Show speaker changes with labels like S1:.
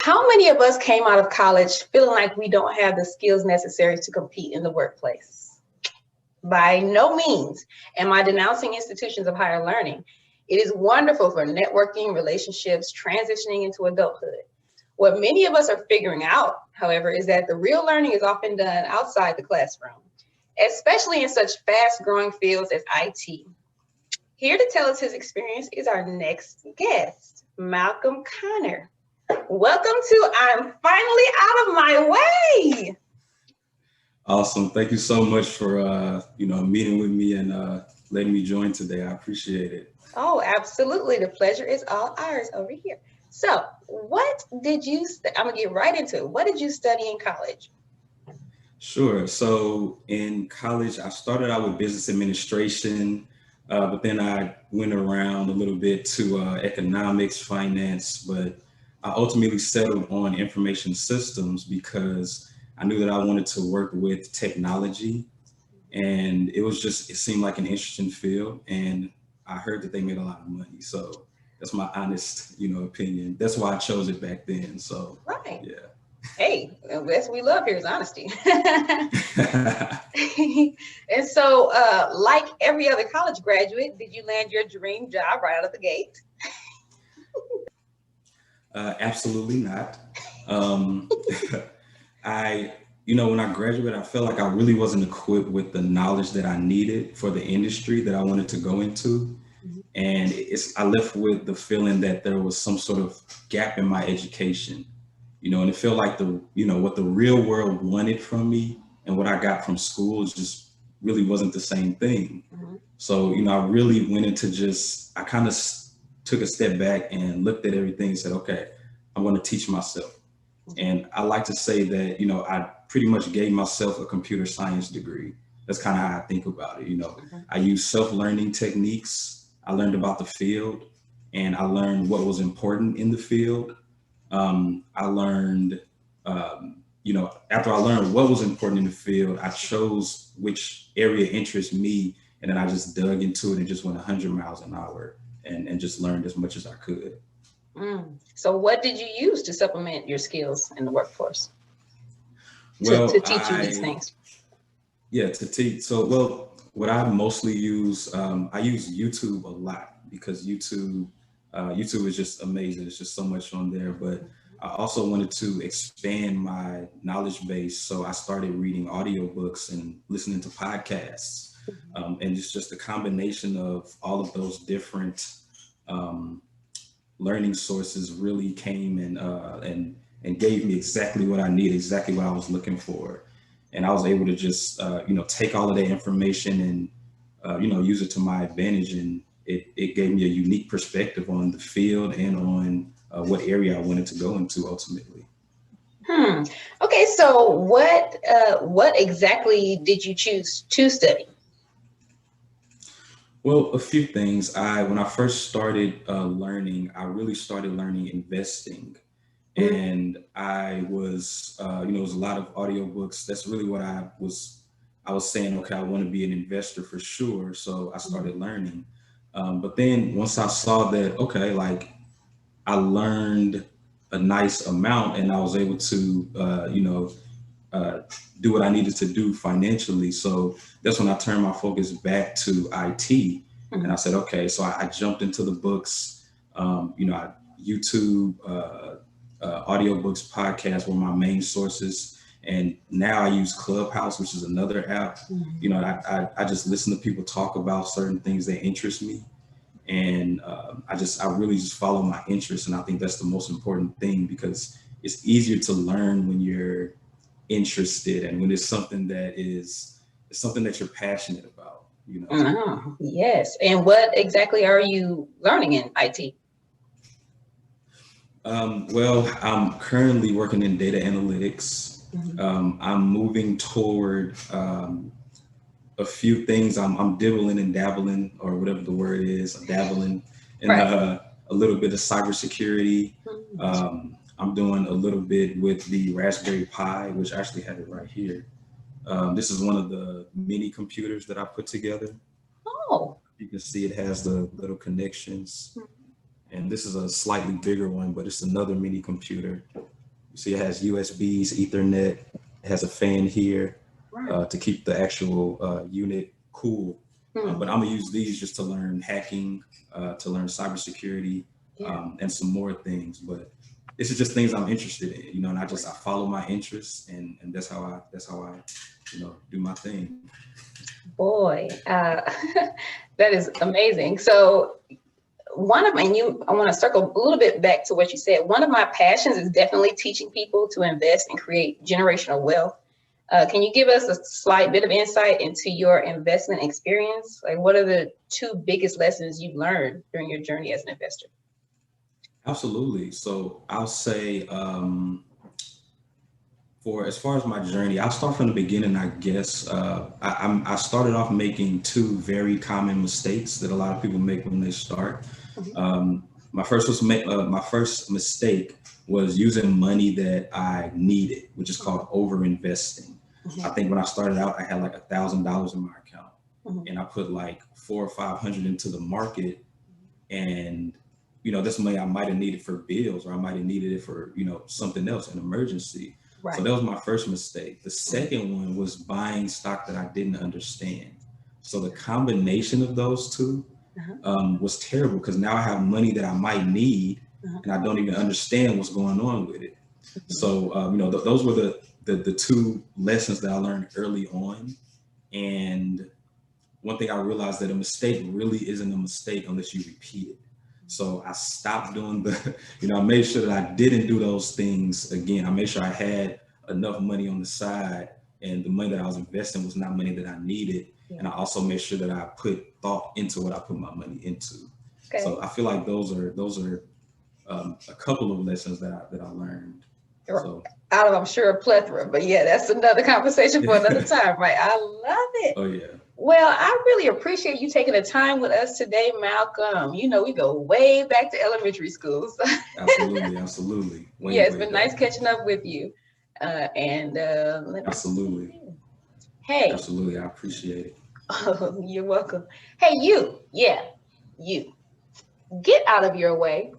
S1: How many of us came out of college feeling like we don't have the skills necessary to compete in the workplace? By no means am I denouncing institutions of higher learning. It is wonderful for networking, relationships, transitioning into adulthood. What many of us are figuring out, however, is that the real learning is often done outside the classroom, especially in such fast-growing fields as IT. Here to tell us his experience is our next guest, Malcolm Connor. Welcome to I'm Finally Out of My Way.
S2: Awesome. Thank you so much for meeting with me and letting me join today. I appreciate it.
S1: Oh, absolutely. The pleasure is all ours over here. So what did you, I'm gonna get right into it. What did you study in college?
S2: Sure. So in college, I started out with business administration, but then I went around a little bit to economics, finance, but I ultimately settled on information systems because I knew that I wanted to work with technology, and it seemed like an interesting field, and I heard that they made a lot of money. So that's my honest, opinion. That's why I chose it back then. So
S1: Right.
S2: yeah.
S1: Hey, that's what we love here is honesty. And so, like every other college graduate, did you land your dream job right out of the gate?
S2: Absolutely not. Um, when I graduated, I felt like I really wasn't equipped with the knowledge that I needed for the industry that I wanted to go into. And I left with the feeling that there was some sort of gap in my education, and it felt like what the real world wanted from me and what I got from school just really wasn't the same thing. So, I really went into I kind of took a step back and looked at everything and said, okay, I'm going to teach myself. And I like to say that, I pretty much gave myself a computer science degree. That's kind of how I think about it. I use self-learning techniques. I learned about the field, and I learned what was important in the field. I learned, after I learned what was important in the field, I chose which area interests me. And then I just dug into it and just went 100 miles an hour and just learned as much as I could.
S1: So what did you use to supplement your skills in the workforce?
S2: Well,
S1: to teach you these things?
S2: Yeah, to teach. So, what I mostly use, I use YouTube a lot because YouTube is just amazing. There's just so much on there. But I also wanted to expand my knowledge base. So I started reading audiobooks and listening to podcasts. And it's just a combination of all of those different learning sources really came and gave me exactly what I needed, exactly what I was looking for. And I was able to just, take all of that information and, use it to my advantage. And it gave me a unique perspective on the field and on what area I wanted to go into ultimately.
S1: Okay, so what exactly did you choose to study?
S2: Well, a few things. When I first started learning, I really started learning investing. And I was, it was a lot of audiobooks. That's really what I was saying, okay, I want to be an investor for sure. So I started learning. But then once I saw that, okay, like I learned a nice amount and I was able to, do what I needed to do financially. So that's when I turned my focus back to IT. And I said, okay, so I jumped into the books, YouTube, audiobooks, podcasts were my main sources. And now I use Clubhouse, which is another app. I just listen to people talk about certain things that interest me. And I really just follow my interests. And I think that's the most important thing because it's easier to learn when you're interested and when it's something that you're passionate about,
S1: Yes. And what exactly are you learning in IT?
S2: Well, I'm currently working in data analytics. I'm moving toward a few things. I'm dibbling and dabbling, or whatever the word is, dabbling in a little bit of cybersecurity. I'm doing a little bit with the Raspberry Pi, which I actually have it right here. This is one of the mini computers that I put together.
S1: Oh.
S2: You can see it has the little connections. And this is a slightly bigger one, but it's another mini computer. see it has USBs, Ethernet, it has a fan here
S1: Right.
S2: to keep the actual unit cool. But I'm gonna use these just to learn hacking, to learn cybersecurity, and some more things. But this is just things I'm interested in, you know, and I follow my interests, and that's how I, you know, do my thing.
S1: Boy, that is amazing. So I want to circle a little bit back to what you said. One of my passions is definitely teaching people to invest and create generational wealth. Can you give us a slight bit of insight into your investment experience? Like, what are the two biggest lessons you've learned during your journey as an investor?
S2: Absolutely. So I'll say, for as far as my journey, I'll start from the beginning, I guess. I started off making two very common mistakes that a lot of people make when they start. My first mistake was using money that I needed, which is called over investing. I think when I started out, I had like $1,000 in my account, and I put like 400 or 500 into the market, and you know, this money I might have needed for bills, or I might have needed it for, you know, something else, an emergency.
S1: Right.
S2: So that was my first mistake. The second one was buying stock that I didn't understand. So the combination of those two was terrible, because now I have money that I might need, and I don't even understand what's going on with it. So you know, those were the two lessons that I learned early on. And one thing I realized, that a mistake really isn't a mistake unless you repeat it. So I stopped doing you know, I made sure that I didn't do those things again. I made sure I had enough money on the side, and the money that I was investing was not money that I needed. And I also made sure that I put thought into what I put my money into. Okay. So I feel like those are a couple of lessons that I learned. So,
S1: out of, I'm sure, a plethora, but yeah, that's another conversation for another time, right? I love it.
S2: Oh yeah.
S1: Well, I really appreciate you taking the time with us today, Malcolm. You know, we go way back to elementary schools.
S2: Absolutely, absolutely.
S1: Yeah, it's been nice catching up with you.
S2: Absolutely.
S1: Hey.
S2: Absolutely, I appreciate it.
S1: Oh, you're welcome. Hey, you. Yeah, you. Get out of your way